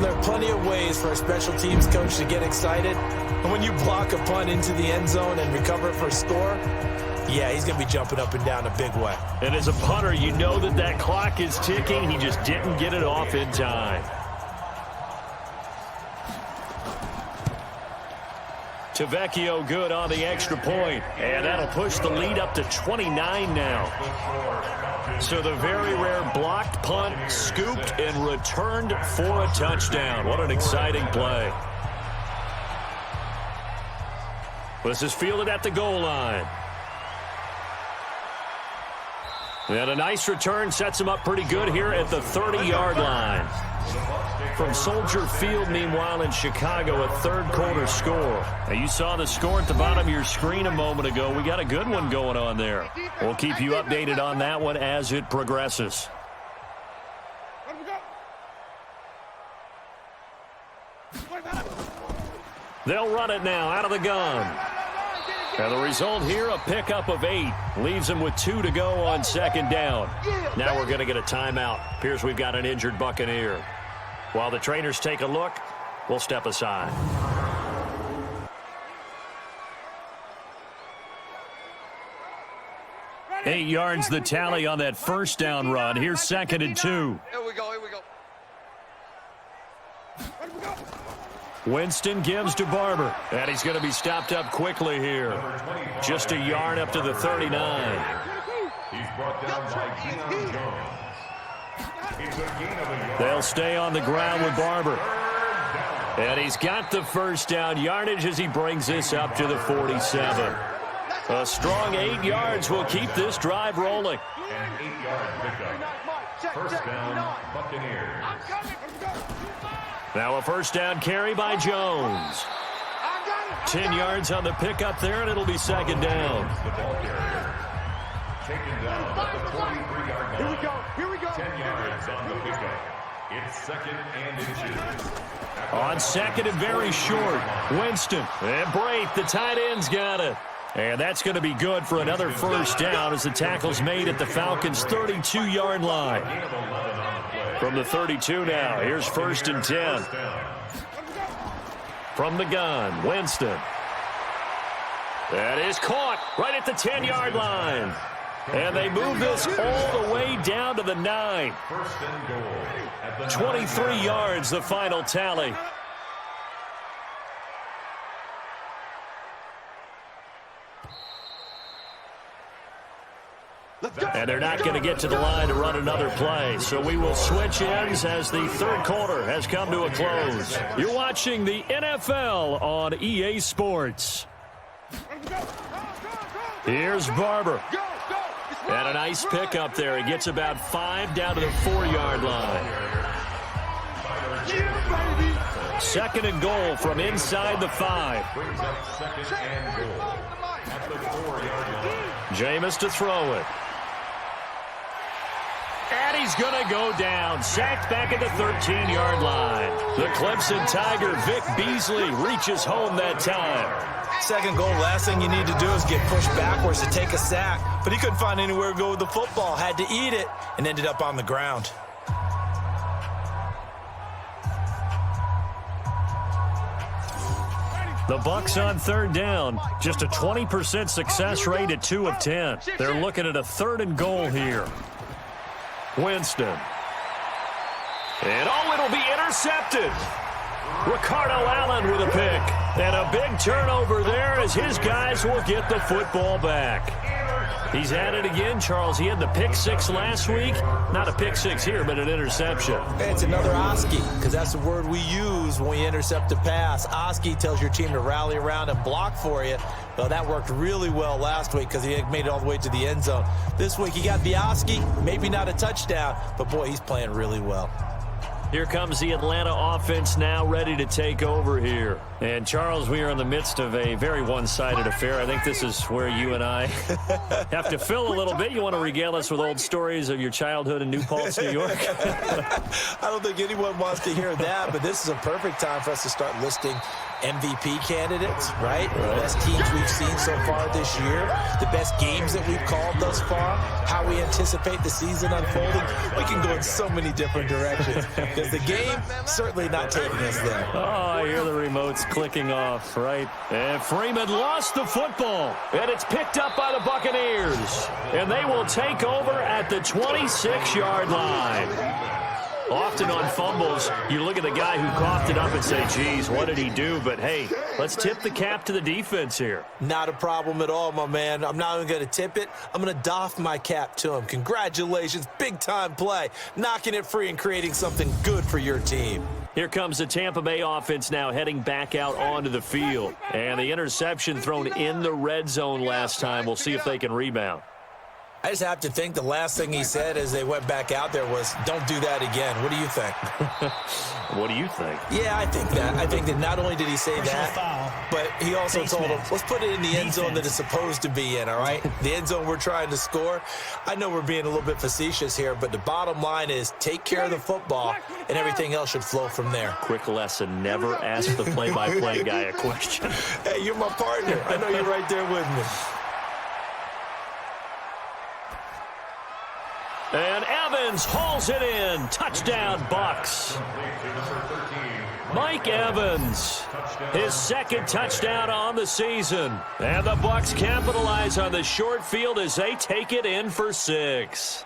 There are plenty of ways for a special teams coach to get excited. And when you block a punt into the end zone and recover it for a score, yeah, he's going to be jumping up and down a big way. And as a punter, you know that that clock is ticking. He just didn't get it off in time. Tavecchio good on the extra point, and that'll push the lead up to 29 now. So the very rare blocked punt, scooped, and returned for a touchdown. What an exciting play. This is fielded at the goal line. And a nice return sets him up pretty good here at the 30-yard line. From Soldier Field, meanwhile, in Chicago, a third-quarter score. Now, you saw the score at the bottom of your screen a moment ago. We got a good one going on there. We'll keep you updated on that one as it progresses. They'll run it now out of the gun. And the result here, a pickup of 8. Leaves them with 2 to go on second down. Now we're going to get a timeout. Appears we've got an injured Buccaneer. While the trainers take a look, we'll step aside. Eight yards the tally on that first down run. Here's second and 2. Here we go, here we go. Winston gives to Barber, and he's going to be stopped up quickly here. Just a yard up to the 39. He's brought down by Deion Jones. It's a gain of a yard. They'll stay on the ground with Barber. And he's got the first down yardage as he brings this up to the 47. A strong 8 yards will keep this drive rolling. An 8-yard pickup. First down, Buccaneers. Now a first down carry by Jones. 10 yards on the pickup there, and it'll be second down. The ball carrier. Taken down at the 43-yard line. Here we go. 10 yards on the pickup. It's second and inches. On second and very short, Winston. And Brate, the tight end's got it. And that's going to be good for another first down as the tackle's made at the Falcons' 32-yard line. From the 32 now, here's first and 10. From the gun, Winston. That is caught right at the 10-yard line. And they move this all the way down to the 9. 23 yards, the final tally. And they're not going to get to the line to run another play. So we will switch ends as the third quarter has come to a close. You're watching the NFL on EA Sports. Here's Barber. And a nice pickup there. He gets about 5 down to the 4-yard line. Second and goal from inside the 5. Brings up second and goal at the 4-yard line. Jameis to throw it. And he's going to go down. Sacked back at the 13-yard line. The Clemson Tiger, Vic Beasley, reaches home that time. Second goal, last thing you need to do is get pushed backwards to take a sack. But he couldn't find anywhere to go with the football. Had to eat it and ended up on the ground. The Bucs on third down. Just a 20% success rate at 2 of 10. They're looking at a third and goal here. Winston. And it'll be intercepted. Ricardo Allen with a pick. And a big turnover there as his guys will get the football back. He's at it again, Charles. He had the pick 6 last week. Not a pick 6 here, but an interception. It's another Oski, because that's the word we use when we intercept a pass. Oski tells your team to rally around and block for you. Well, that worked really well last week because he made it all the way to the end zone. This week he got the Oski, maybe not a touchdown, but boy, he's playing really well. Here comes the Atlanta offense now ready to take over here. And, Charles, we are in the midst of a very one-sided affair. I think this is where you and I have to fill a little bit. You want to regale us with old stories of your childhood in New Paltz, New York? I don't think anyone wants to hear that, but this is a perfect time for us to start listing MVP candidates, right? The best teams we've seen so far this year, the best games that we've called thus far, how we anticipate the season unfolding. We can go in so many different directions because the game certainly not taking us there. Oh, I hear the remotes clicking off, right? And Freeman lost the football, and it's picked up by the Buccaneers. And they will take over at the 26-yard line. Often on fumbles, you look at the guy who coughed it up and say, geez, what did he do? But, hey, let's tip the cap to the defense here. Not a problem at all, my man. I'm not even going to tip it. I'm going to doff my cap to him. Congratulations. Big-time play. Knocking it free and creating something good for your team. Here comes the Tampa Bay offense now heading back out onto the field. And the interception thrown in the red zone last time. We'll see if they can rebound. I just have to think the last thing he said as they went back out there was, don't do that again. What do you think? What do you think? Yeah, I think that. I think that not only did he say that, but he also told him, let's put it in the end zone that it's supposed to be in, all right? The end zone we're trying to score. I know we're being a little bit facetious here, but the bottom line is take care of the football, and everything else should flow from there. Quick lesson, never ask the play-by-play guy a question. Hey, you're my partner. I know you're right there with me. And Evans hauls it in. Touchdown, Bucs. Mike Evans, his second touchdown on the season. And the Bucs capitalize on the short field as they take it in for 6.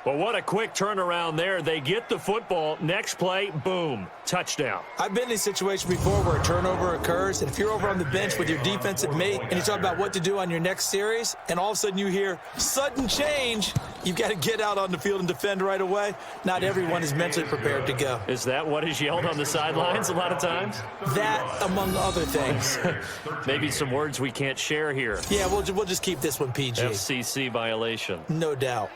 Well, what a quick turnaround there. They get the football. Next play, boom, touchdown. I've been in a situation before where a turnover occurs, and if you're over on the bench with your defensive mate and you talk about what to do on your next series, and all of a sudden you hear sudden change, you've got to get out on the field and defend right away. Not everyone is mentally prepared to go. Is that what is yelled on the sidelines a lot of times? That, among other things. Maybe some words we can't share here. Yeah, we'll just keep this one PG. FCC violation. No doubt.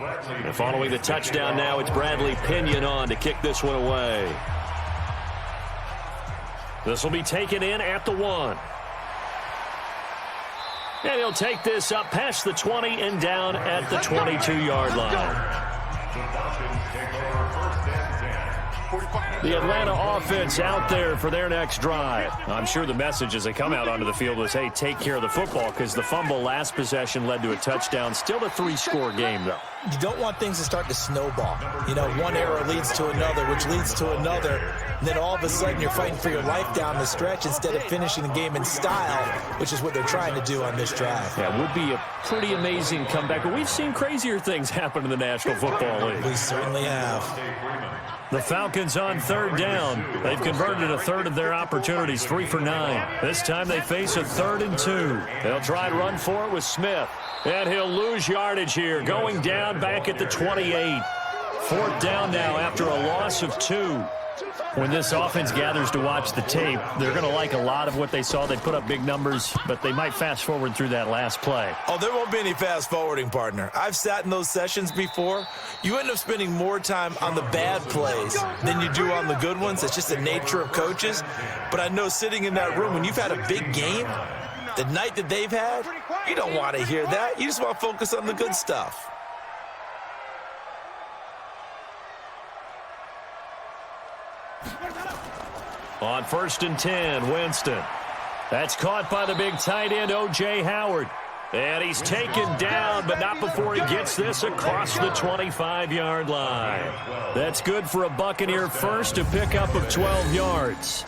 And following the touchdown now, it's Bradley Pinion on to kick this one away. This will be taken in at the 1. And he'll take this up past the 20 and down at the 22-yard line. The Atlanta offense out there for their next drive. I'm sure the message as they come out onto the field was, hey, take care of the football, because the fumble last possession led to a touchdown. Still a 3-score game, though. You don't want things to start to snowball. You know, one error leads to another, which leads to another. And then all of a sudden you're fighting for your life down the stretch instead of finishing the game in style, which is what they're trying to do on this drive. Yeah, it would be a pretty amazing comeback. But we've seen crazier things happen in the National Football League. We certainly have. The Falcons on 3rd down. They've converted a third of their opportunities, 3 for 9. This time they face a 3rd and 2. They'll try to run for it with Smith. And he'll lose yardage here, going down back at the 28. 4th down now after a loss of 2. When this offense gathers to watch the tape, they're going to like a lot of what they saw. They put up big numbers, but they might fast forward through that last play. Oh, there won't be any fast forwarding, partner. I've sat in those sessions before. You end up spending more time on the bad plays than you do on the good ones. It's just the nature of coaches. But I know sitting in that room, when you've had a big game, the night that they've had, you don't want to hear that. You just want to focus on the good stuff. On 1st and 10, Winston. That's caught by the big tight end, O.J. Howard. And he's taken down, but not before he gets this across the 25-yard line. That's good for a Buccaneer first, a pickup of 12 yards.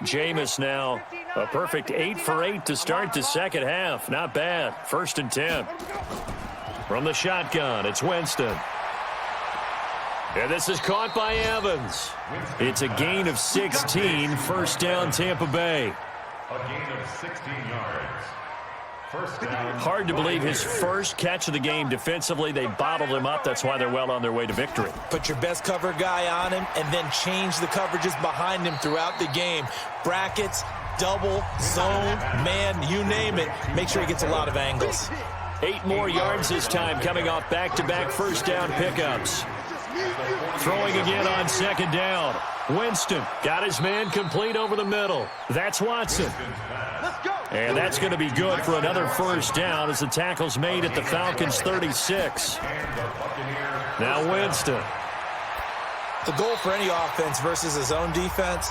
Jameis now a perfect 8 for 8 to start the second half. Not bad. 1st and 10. From the shotgun, it's Winston. And this is caught by Evans. It's a gain of 16. 1st down, Tampa Bay. A gain of 16 yards. 1st down. Hard to believe his first catch of the game defensively. They bottled him up. That's why they're well on their way to victory. Put your best cover guy on him and then change the coverages behind him throughout the game. Brackets, double, zone, man, you name it. Make sure he gets a lot of angles. 8 more yards this time, coming off back-to-back 1st down pickups. Throwing again on 2nd down. Winston got his man complete over the middle. That's Watson. And that's going to be good for another 1st down as the tackle's made at the Falcons' 36. Now Winston. The goal for any offense versus his own defense,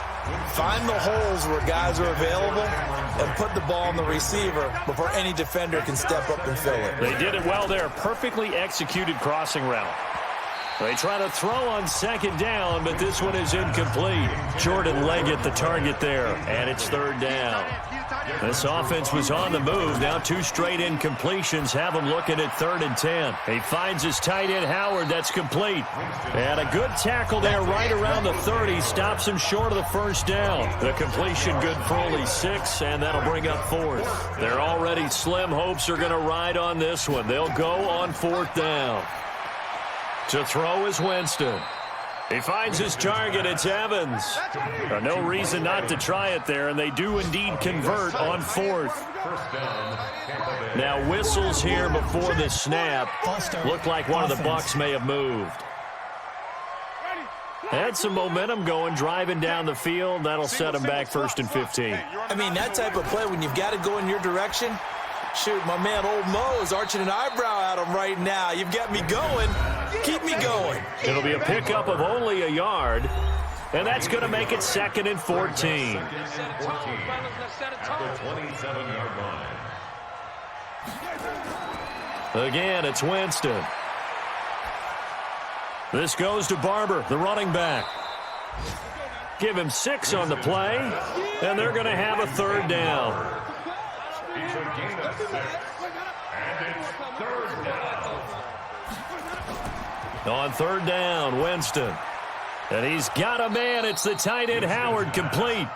find the holes where guys are available and put the ball on the receiver before any defender can step up and fill it. They did it well there. Perfectly executed crossing route. They try to throw on 2nd down, but this one is incomplete. Jordan Leggett the target there, and it's 3rd down. This offense was on the move. Now 2 straight incompletions have him looking at 3rd and 10. He finds his tight end, Howard. That's complete. And a good tackle there right around the 30. Stops him short of the 1st down. The completion good for only 6, and that'll bring up 4th. Their already slim hopes are going to ride on this one. They'll go on 4th down. To throw is Winston. He finds his target. It's Evans. No reason not to try it there, and they do indeed convert on 4th. Now whistles here before the snap. Looked like one of the Bucs may have moved. Had some momentum going, driving down the field. That'll set him back 1st and 15. I mean, that type of play, when you've got to go in your direction, shoot, my man Old Mo is arching an eyebrow at him right now. You've got me going. Keep me going. It'll be a pickup of only a yard, and that's going to make it 2nd and 14. At the 27-yard line. Again, it's Winston. This goes to Barber, the running back. Give him 6 on the play, and they're going to have a 3rd down. It's a gain of 6, and it's 3rd down. On 3rd down, Winston. And he's got a man. It's the tight end, Howard, complete.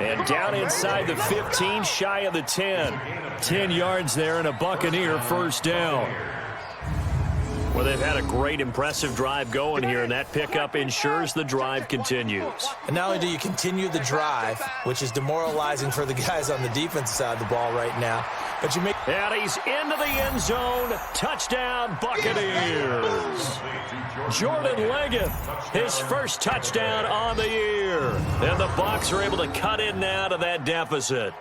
And down inside the 15, shy of the 10. 10 yards there and a Buccaneer 1st down. Well, they've had a great, impressive drive going here, and that pickup ensures the drive continues. And not only do you continue the drive, which is demoralizing for the guys on the defensive side of the ball right now, but you make... And he's into the end zone. Touchdown, Buccaneers. Jordan Leggett, his first touchdown on the year. And the Bucs are able to cut in now to that deficit.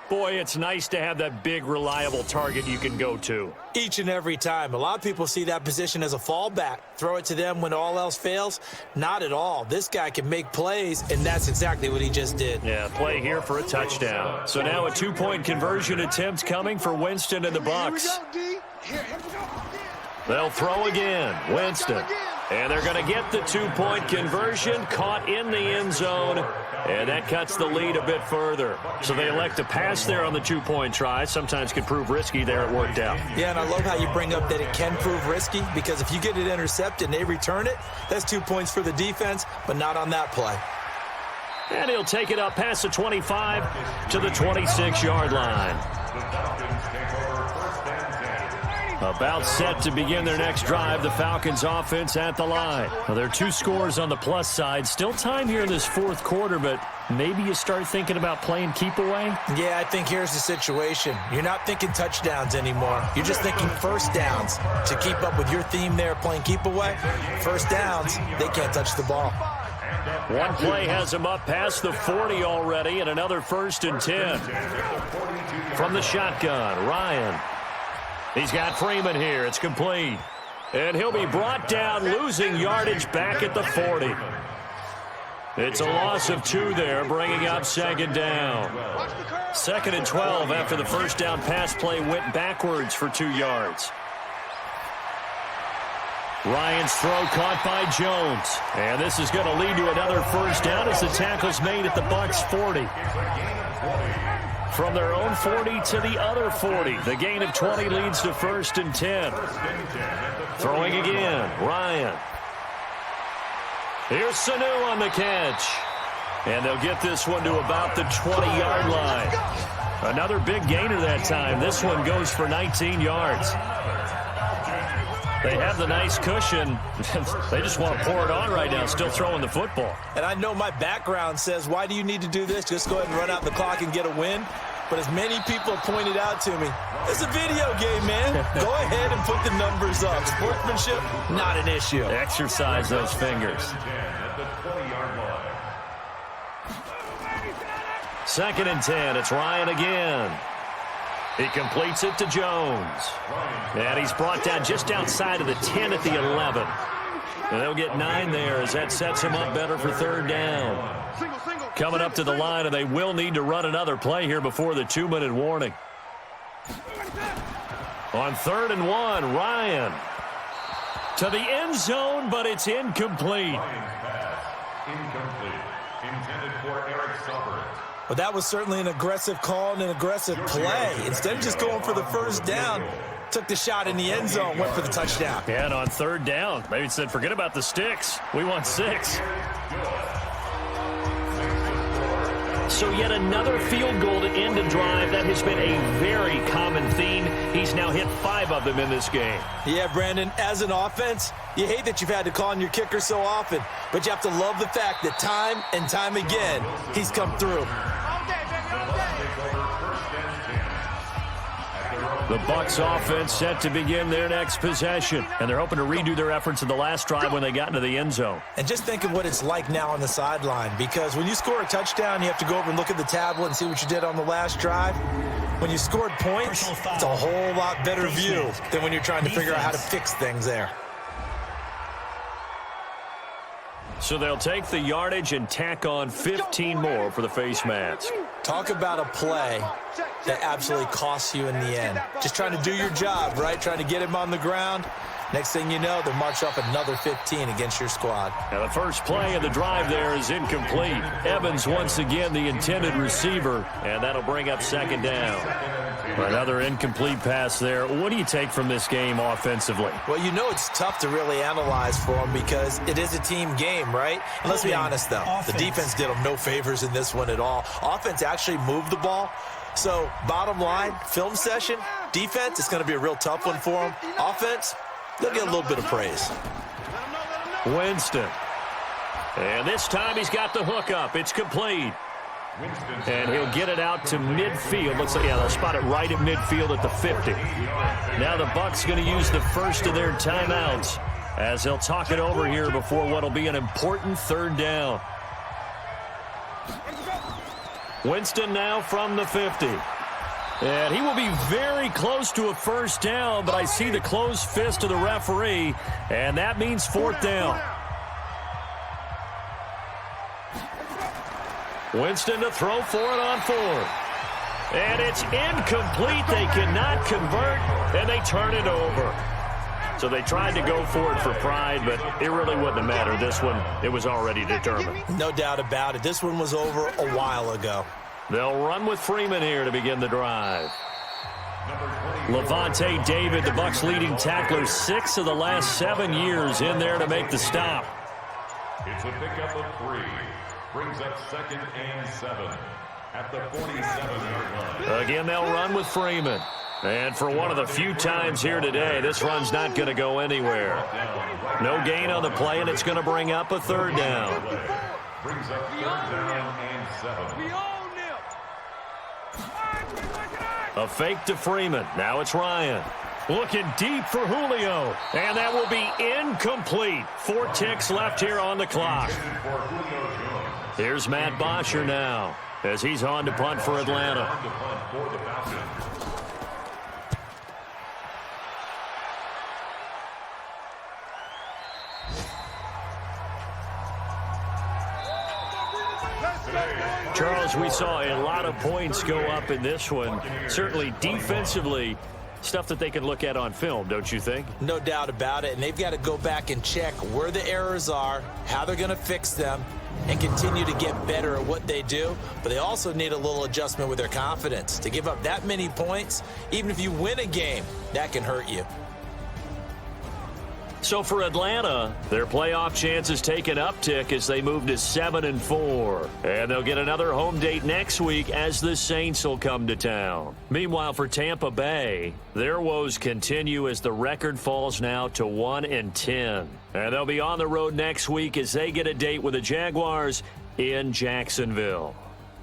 Boy, it's nice to have that big, reliable target you can go to. Each and every time. A lot of people see that position as a fallback. Throw it to them when all else fails. Not at all. This guy can make plays, and that's exactly what he just did. Yeah, play here for a touchdown. So now a two-point conversion attempt coming for Winston and the Bucs. They'll throw again. Winston. And they're going to get the two-point conversion, caught in the end zone, and that cuts the lead a bit further. So they elect to pass there on the two-point try. Sometimes can prove risky there. It worked out. Yeah, and I love how you bring up that it can prove risky, because if you get it intercepted and they return it, that's 2 points for the defense, but not on that play. And he'll take it up past the 25 to the 26-yard line. About set to begin their next drive, the Falcons offense at the line. Well, there are 2 scores on the plus side. Still time here in this fourth quarter, but maybe you start thinking about playing keep away? Yeah, I think here's the situation. You're not thinking touchdowns anymore. You're just thinking first downs. To keep up with your theme there, playing keep away, first downs, they can't touch the ball. One play has him up past the 40 already, and another 1st and 10. From the shotgun, Ryan. He's got Freeman here. It's complete. And he'll be brought down, losing yardage back at the 40. It's a loss of 2 there, bringing up 2nd down. 2nd and 12 after the first down pass play went backwards for 2 yards. Ryan's throw caught by Jones. And this is going to lead to another first down as the tackle's made at the Bucs 40. From their own 40 to the other 40. The gain of 20 leads to 1st and 10. Throwing again, Ryan. Here's Sanu on the catch. And they'll get this one to about the 20-yard line. Another big gainer that time. This one goes for 19 yards. They have the nice cushion. They just want to pour it on right now, still throwing the football. And I know my background says, why do you need to do this? Just go ahead and run out the clock and get a win. But as many people have pointed out to me, it's a video game, man. Go ahead and put the numbers up. Sportsmanship, not an issue. Exercise those fingers. 2nd and 10. It's Ryan again. He completes it to Jones. And he's brought down just outside of the 10 at the 11. And they'll get 9 there as that sets him up better for 3rd down. Coming up to the line, and they will need to run another play here before the 2-minute warning. On 3rd and 1, Ryan. To the end zone, but it's incomplete. Incomplete. Intended for Eric Silver. Well, that was certainly an aggressive call and an aggressive play. Instead of just going for the first down, took the shot in the end zone, went for the touchdown. Yeah, and on 3rd down, maybe it said, forget about the sticks. We want 6. So yet another field goal to end a drive. That has been a very common theme. He's now hit 5 of them in this game. Yeah, Brandon, as an offense, you hate that you've had to call on your kicker so often, but you have to love the fact that time and time again, he's come through. The Bucs offense set to begin their next possession, and they're hoping to redo their efforts in the last drive when they got into the end zone. And just think of what it's like now on the sideline, because when you score a touchdown, you have to go over and look at the tablet and see what you did on the last drive. When you scored points, it's a whole lot better view than when you're trying to figure out how to fix things there. So they'll take the yardage and tack on 15 more for the face mask. Talk about a play that absolutely costs you in the end. Just trying to do your job, right? Trying to get him on the ground. Next thing you know, they'll march up another 15 against your squad. Now the first play of the drive there is incomplete. Evans once again the intended receiver, and that'll bring up 2nd down. Another incomplete pass there. What do you take from this game offensively? Well, you know it's tough to really analyze for them because it is a team game, right? And let's be honest, though. The defense did them no favors in this one at all. Offense actually moved the ball. So, bottom line, film session, defense, it's going to be a real tough one for them. Offense, they'll get a little bit of praise. Winston. And this time he's got the hook up. It's complete. And he'll get it out to midfield. Looks like, yeah, they'll spot it right at midfield at the 50. Now the Bucs going to use the first of their timeouts as they'll talk it over here before what will be an important third down. Winston now from the 50. And he will be very close to a first down, but I see the closed fist of the referee, and that means fourth down. Winston to throw for it on fourth. And it's incomplete. They cannot convert, and they turn it over. So they tried to go for it for pride, but it really wouldn't have mattered. This one, it was already determined. No doubt about it. This one was over a while ago. They'll run with Freeman here to begin the drive. Levante David, the Bucs leading tackler, 6 of the last 7 years in there to make the stop. It's a pickup of 3. Brings up 2nd and 7 at the 47-yard line. Again, they'll run with Freeman. And for one of the few times here today, this run's not going to go anywhere. No gain on the play, and it's going to bring up a third down. Brings up 3rd down and 7. A fake to Freeman. Now it's Ryan. Looking deep for Julio. And that will be incomplete. 4 ticks left here on the clock. Here's Matt Bosher now as he's on to punt for Atlanta. Charles, we saw a lot of points go up in this one. Certainly defensively, stuff that they can look at on film, don't you think? No doubt about it, and they've got to go back and check where the errors are, how they're going to fix them, and continue to get better at what they do. But they also need a little adjustment with their confidence. To give up that many points, even if you win a game, that can hurt you. So for Atlanta, their playoff chances take an uptick as they move to 7-4. And they'll get another home date next week as the Saints will come to town. Meanwhile, for Tampa Bay, their woes continue as the record falls now to 1-10. And they'll be on the road next week as they get a date with the Jaguars in Jacksonville.